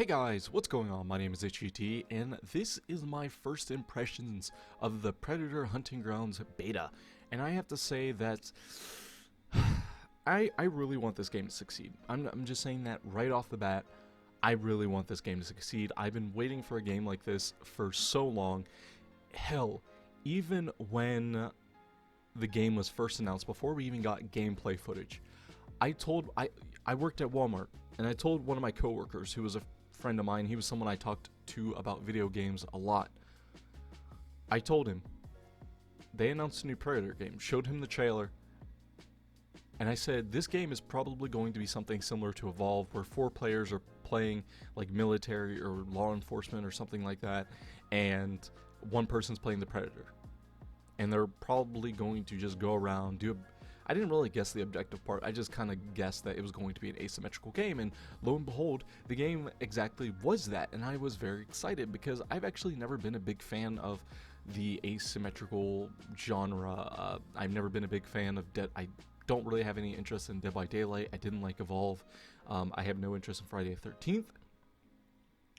Hey guys, what's going on? My name is HGT, and this is my first impressions of the Predator Hunting Grounds beta. And I have to say that I really want this game to succeed. I'm just saying that right off the bat. I really want this game to succeed. I've been waiting for a game like this for so long. Hell, even when the game was first announced, before we even got gameplay footage, I worked at Walmart, and I told one of my coworkers, who was a friend of mine, he was someone I talked to about video games a lot. I told him, they announced a new Predator game, showed him the trailer, and I said, this game is probably going to be something similar to Evolve, where 4 players are playing like military or law enforcement or something like that, and one person's playing the Predator. And they're probably going to just go around, I didn't really guess the objective part, I just kind of guessed that it was going to be an asymmetrical game, and lo and behold, the game exactly was that, and I was very excited, because I've actually never been a big fan of the asymmetrical genre. I've never been a big fan of I don't really have any interest in Dead by Daylight. I didn't like Evolve. I have no interest in Friday the 13th.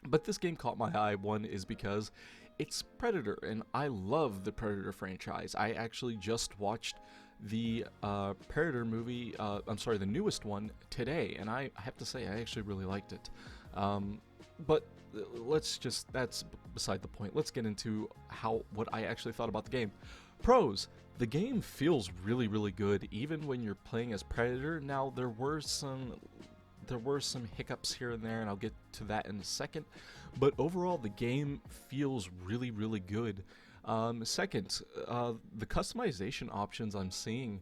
But this game caught my eye. One is because it's Predator, and I love the Predator franchise. I actually just watched the Predator movie, the newest one, today, and I have to say I actually really liked it. But that's beside the point. Let's get into what I actually thought about the game. Pros: the game feels really, really good, even when you're playing as Predator. Now, there were some hiccups here and there, and I'll get to that in a second, but overall the game feels really, really good. Second, the customization options I'm seeing,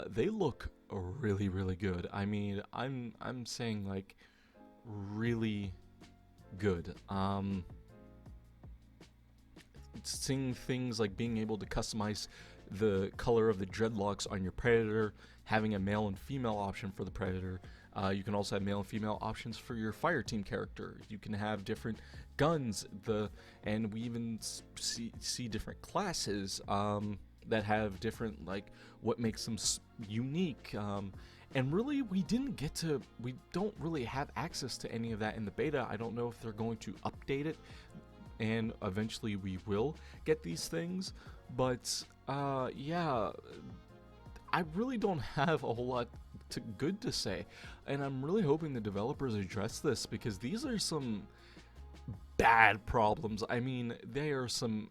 they look really, really good. I mean, I'm saying like really good. Seeing things like being able to customize the color of the dreadlocks on your Predator, having a male and female option for the Predator. You can also have male and female options for your Fireteam character. You can have different guns, and we even see different classes that have different, like, what makes them unique. And really, we don't really have access to any of that in the beta. I don't know if they're going to update it, and eventually we will get these things. But yeah, I really don't have a whole lot good to say, and I'm really hoping the developers address this, because these are some bad problems. I mean, there are some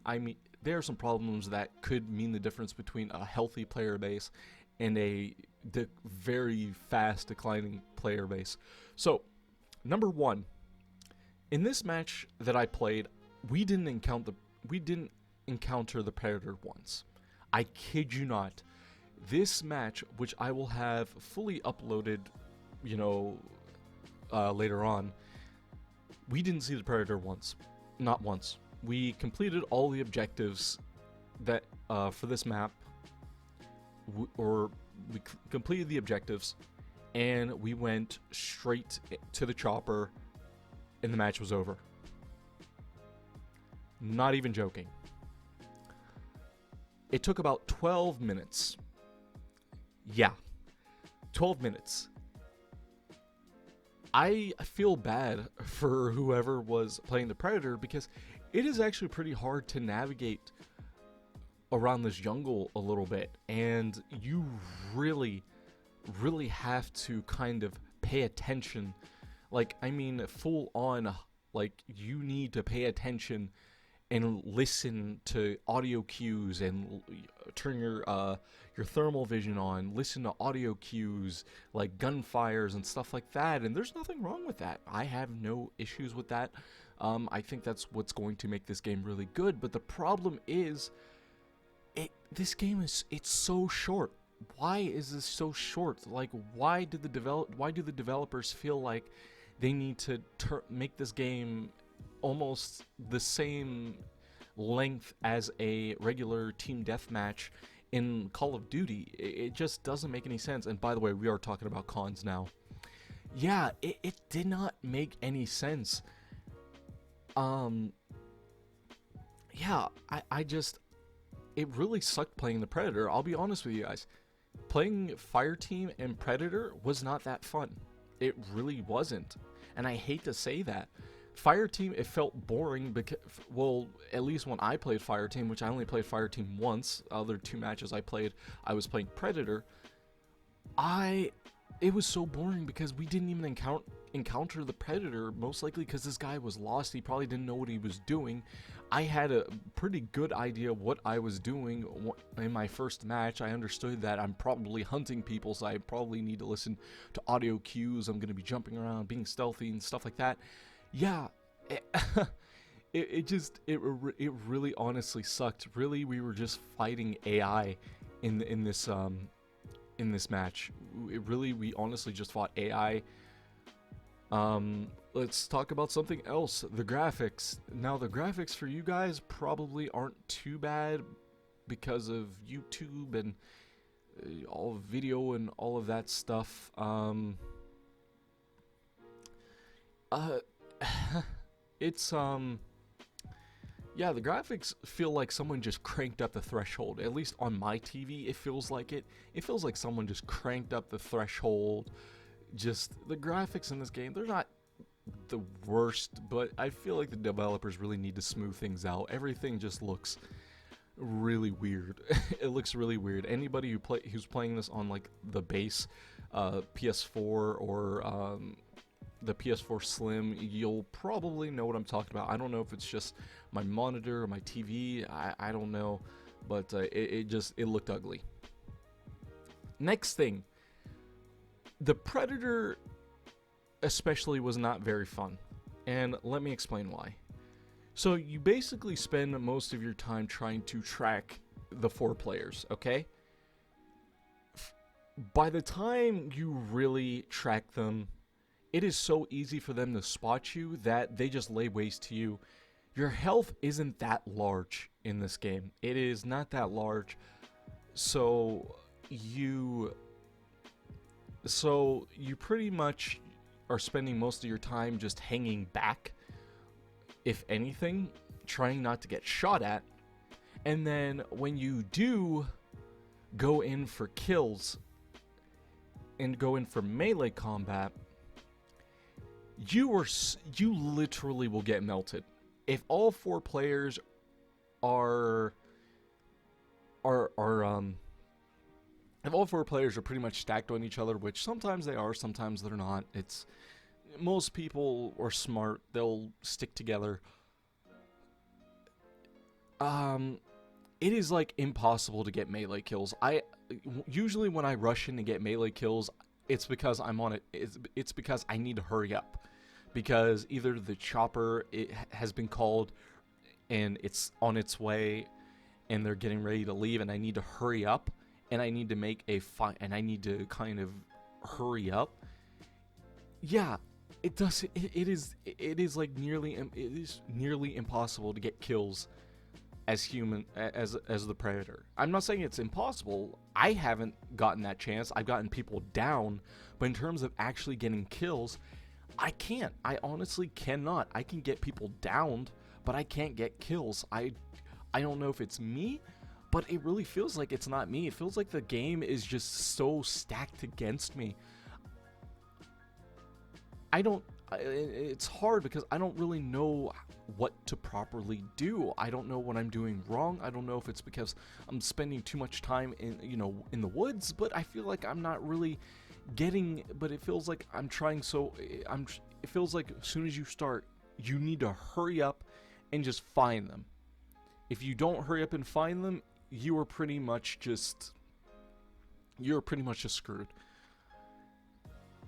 problems that could mean the difference between a healthy player base and a very fast declining player base. So, number one, in this match that I played, we didn't encounter the Predator once. I kid you not. This match, which I will have fully uploaded, later on, we didn't see the Predator once. Not once. We completed all the objectives that for this map, we completed the objectives, and we went straight to the chopper, and the match was over. Not even joking. It took about 12 minutes. Yeah, 12 minutes. I feel bad for whoever was playing the Predator, because it is actually pretty hard to navigate around this jungle a little bit, and you really, really have to kind of pay attention. Like, I mean, full on, like, you need to pay attention and listen to audio cues, and turn your thermal vision on, listen to audio cues like gunfires and stuff like that, and there's nothing wrong with that. I have no issues with that. I think that's what's going to make this game really good, but the problem is, this game it's so short. Why is this so short? Like, why do the developers feel like they need to make this game almost the same length as a regular team deathmatch in Call of Duty? It just doesn't make any sense. And by the way, we are talking about cons now. Yeah, it did not make any sense. Yeah, it really sucked playing the Predator. I'll be honest with you guys. Playing Fireteam and Predator was not that fun. It really wasn't. And I hate to say that. Fireteam, it felt boring because, well, at least when I played Fireteam, which I only played Fireteam once, other 2 matches I played, I was playing Predator. It was so boring because we didn't even encounter the Predator, most likely because this guy was lost. He probably didn't know what he was doing. I had a pretty good idea of what I was doing in my first match. I understood that I'm probably hunting people, so I probably need to listen to audio cues. I'm going to be jumping around, being stealthy and stuff like that. Yeah, it really honestly sucked. Really, we were just fighting AI in this match. We honestly just fought AI. Let's talk about something else. The graphics. Now, the graphics for you guys probably aren't too bad because of YouTube and all video and all of that stuff. It's yeah, the graphics feel like someone just cranked up the threshold. At least on my TV, it feels like it. It feels like someone just cranked up the threshold. Just the graphics in this game, they're not the worst, but I feel like the developers really need to smooth things out. Everything just looks really weird. It looks really weird. Anybody who's playing this on like the base PS4 or the PS4 Slim, you'll probably know what I'm talking about. I don't know if it's just my monitor or my TV. I don't know, but it looked ugly. Next thing, the Predator especially was not very fun, and let me explain why. So you basically spend most of your time trying to track the 4 players, okay? By the time you really track them, it is so easy for them to spot you that they just lay waste to you. Your health isn't that large in this game. It is not that large. So you pretty much are spending most of your time just hanging back, if anything, trying not to get shot at. And then when you do go in for kills and go in for melee combat, you literally will get melted. If all 4 players if all 4 players are pretty much stacked on each other, which sometimes they are, sometimes they're not. Most people are smart, they'll stick together. It is like impossible to get melee kills. Usually when I rush in to get melee kills, it's because I'm on it. It's because I need to hurry up. Because either the chopper has been called and it's on its way and they're getting ready to leave and I need to hurry up and I need to make a fight and I need to kind of hurry up. Yeah, it is like nearly impossible to get kills as the Predator. I'm not saying it's impossible. I haven't gotten that chance. I've gotten people down, but in terms of actually getting kills, I can't. I honestly cannot. I can get people downed, but I can't get kills. I don't know if it's me, but it really feels like it's not me. It feels like the game is just so stacked against me. It's hard because I don't really know what to properly do. I don't know what I'm doing wrong. I don't know if it's because I'm spending too much time in the woods, but I feel like I'm not really but it feels like I'm trying it feels like as soon as you start, you need to hurry up and just find them. If you don't hurry up and find them, you're pretty much just screwed.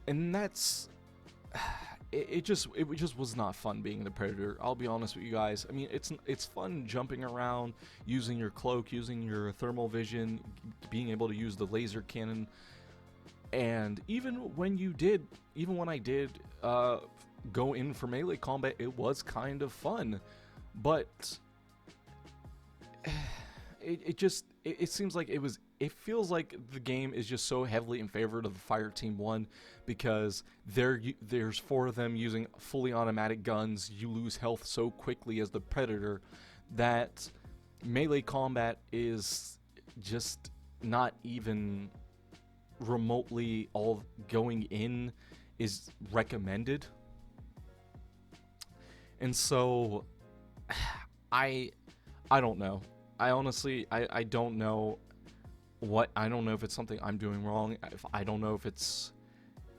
And that's it just was not fun being the Predator. I'll be honest with you guys. I mean, it's fun jumping around, using your cloak, using your thermal vision, being able to use the laser cannon. And even when I did go in for melee combat, it was kind of fun. But it seems like it feels like the game is just so heavily in favor of the Fireteam 1 because there's 4 of them using fully automatic guns. You lose health so quickly as the Predator that melee combat is just not even remotely all going in is recommended. And so I don't know. I honestly I don't know I don't know if it's something I'm doing wrong. I don't know if it's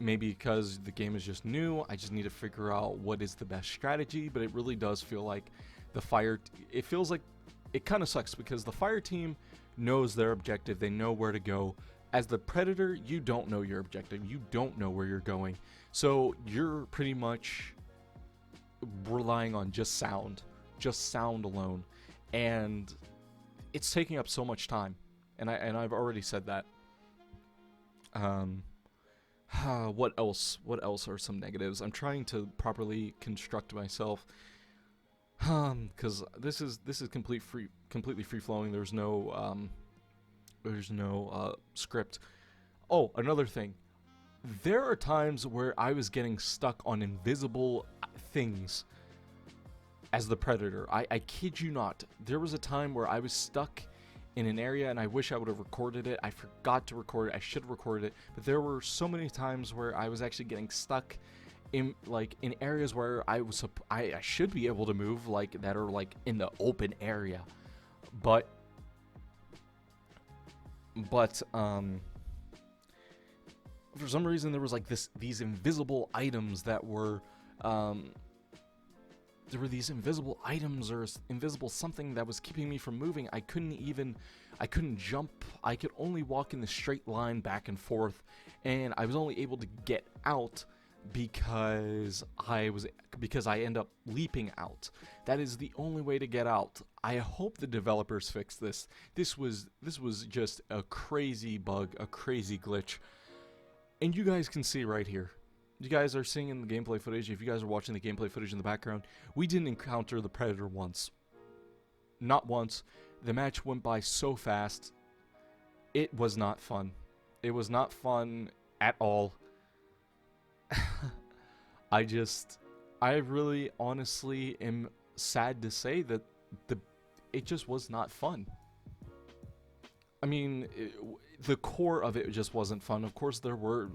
maybe because the game is just new. I just need to figure out what is the best strategy, but it really does feel like it feels like it kind of sucks because the fire team knows their objective. They know where to go. As the predator, you don't know your objective. You don't know where you're going. So you're pretty much relying on just sound alone. And it's taking up so much time. And I've already said that. What else? What else are some negatives? I'm trying to properly construct myself. Because this is completely free flowing. There's no script. Oh, another thing. There are times where I was getting stuck on invisible things as the predator. I kid you not. There was a time where I was stuck in an area and I wish I would have recorded it. I forgot to record it. I should have recorded it. But there were so many times where I was actually getting stuck in areas where I should be able to move, like that are like in the open area. But for some reason there was like these invisible items that were there were these invisible items or invisible something that was keeping me from moving. I couldn't jump. I could only walk in the straight line back and forth, and I was only able to get out because I end up leaping out. That is the only way to get out. I hope the developers fix this. This was just a crazy bug, a crazy glitch. And you guys can see right here. You guys are seeing in the gameplay footage, if you guys are watching the gameplay footage in the background, we didn't encounter the predator once. Not once. The match went by so fast. It was not fun. It was not fun at all. I really honestly am sad to say that it just was not fun. I mean, the core of it just wasn't fun. Of course, there were,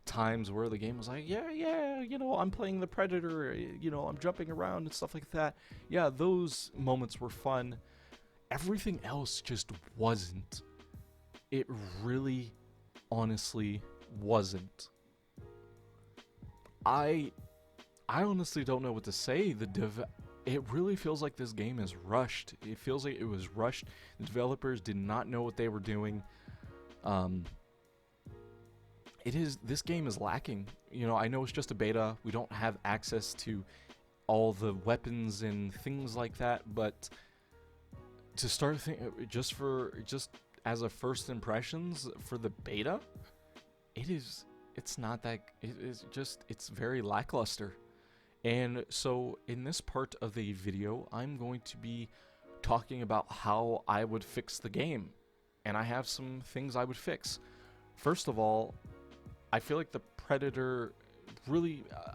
times where the game was like, yeah, I'm playing the predator, I'm jumping around and stuff like that. Yeah, those moments were fun. Everything else just wasn't. It really, honestly, wasn't. I honestly don't know what to say. It really feels like this game is rushed. It feels like it was rushed. The developers did not know what they were doing. This game is lacking. I know it's just a beta. We don't have access to all the weapons and things like that, but to start just as a first impressions for the beta, it's very lackluster. And so in this part of the video, I'm going to be talking about how I would fix the game. And I have some things I would fix. First of all, I feel like the Predator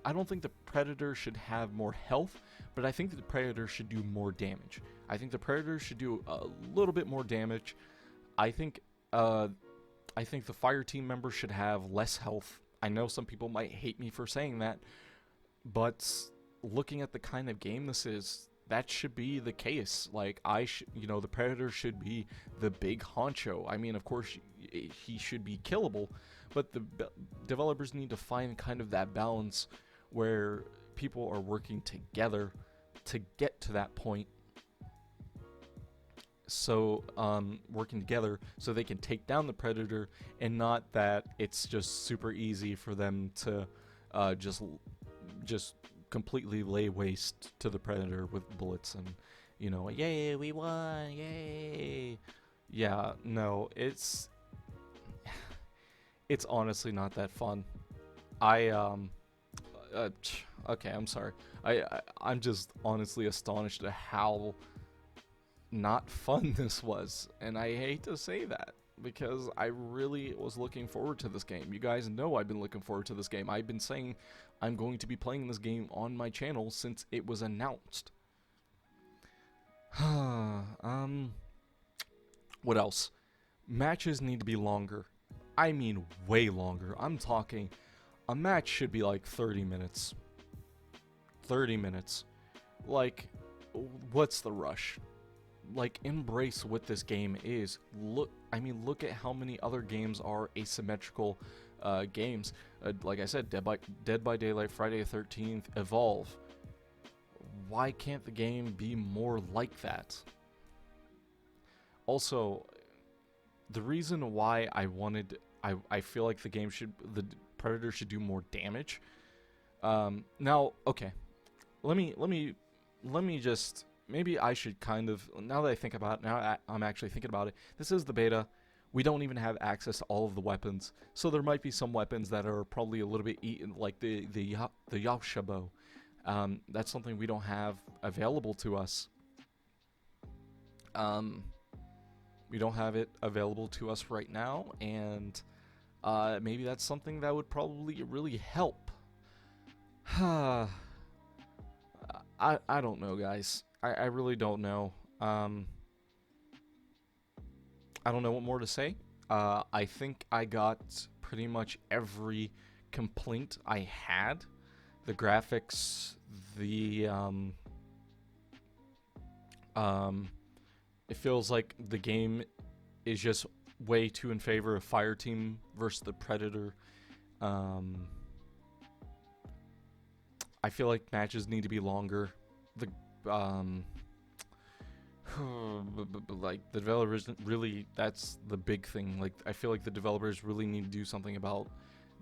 I don't think the Predator should have more health, but I think that the Predator should do more damage. I think the Predator should do a little bit more damage. I think the fire team members should have less health. I know some people might hate me for saying that, but looking at the kind of game this is, that should be the case. Like, the Predator should be the big honcho. I mean, of course, he should be killable, but the developers need to find kind of that balance where people are working together to get to that point. So, working together so they can take down the Predator, and not that it's just super easy for them to just completely lay waste to the Predator with bullets and, yay, we won, yay. Yeah, no, it's honestly not that fun. Okay, I'm sorry. I'm just honestly astonished at how not fun this was, and I hate to say that because I really was looking forward to this game. You guys know I've been looking forward to this game. I've been saying I'm going to be playing this game on my channel since it was announced. What else? Matches need to be longer. I mean way longer. I'm talking a match should be like 30 minutes. 30 minutes. Like, what's the rush? Like, embrace what this game is. Look at how many other games are asymmetrical games. Like I said, Dead by Daylight, Friday the 13th, Evolve. Why can't the game be more like that? Also, the reason why I feel like the Predator should do more damage. Now, okay, let me just, maybe I should kind of, now that I think about it, now I'm actually thinking about it, this is the beta. We don't even have access to all of the weapons, so there might be some weapons that are probably a little bit eaten, like the Yaosha. That's something we don't have available to us. We don't have it available to us right now, and maybe that's something that would probably really help. I don't know, guys. I really don't know. I don't know what more to say. I think I got pretty much every complaint I had. The graphics, it feels like the game is just way too in favor of Fireteam versus the Predator. I feel like matches need to be longer. Like, the developers really, that's the big thing. Like, I feel like the developers really need to do something about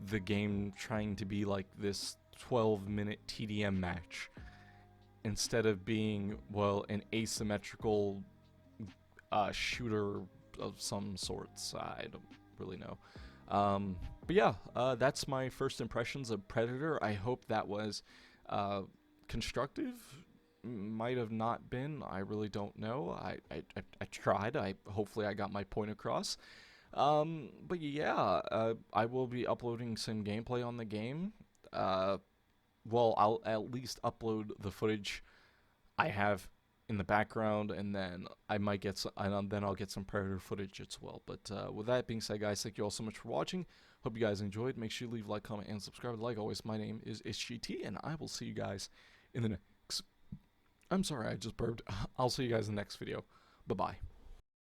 the game trying to be like this 12-minute TDM match instead of being, well, an asymmetrical shooter of some sorts. I don't really know. But yeah, that's my first impressions of Predator. I hope that was constructive. Might have not been. I really don't know. I tried. Hopefully I got my point across. But yeah, I will be uploading some gameplay on the game. Well, I'll at least upload the footage I have in the background, and then I might get some, and then I'll get some Predator footage as well. But with that being said, guys, thank you all so much for watching. Hope you guys enjoyed. Make sure you leave a like, comment, and subscribe. Like always, my name is HGT, and I will see you guys in the next. I'm sorry, I just burped. I'll see you guys in the next video. Bye bye.